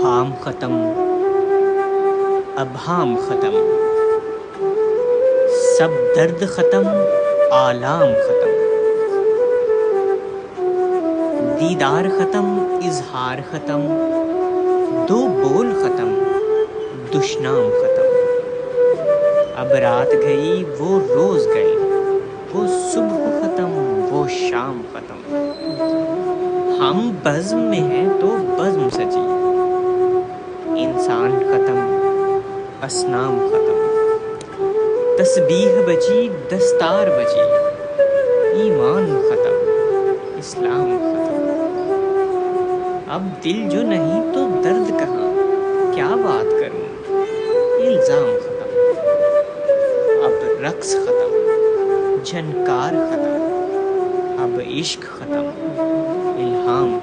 حام ختم، ابہام ختم، سب درد ختم، آلام ختم، دیدار ختم، اظہار ختم، دو بول ختم، دشنام ختم، اب رات گئی وہ روز گئے، وہ صبح ختم، وہ شام ختم، ہم بزم میں ہیں تو بزم سجی، انسان ختم، اصنام ختم، تسبیح بجی، دستار بجی، ایمان ختم، اسلام ختم، اب دل جو نہیں تو درد کہاں، کیا بات کروں، الزام ختم، اب رقص ختم، جھنکار ختم، اب عشق ختم، الہام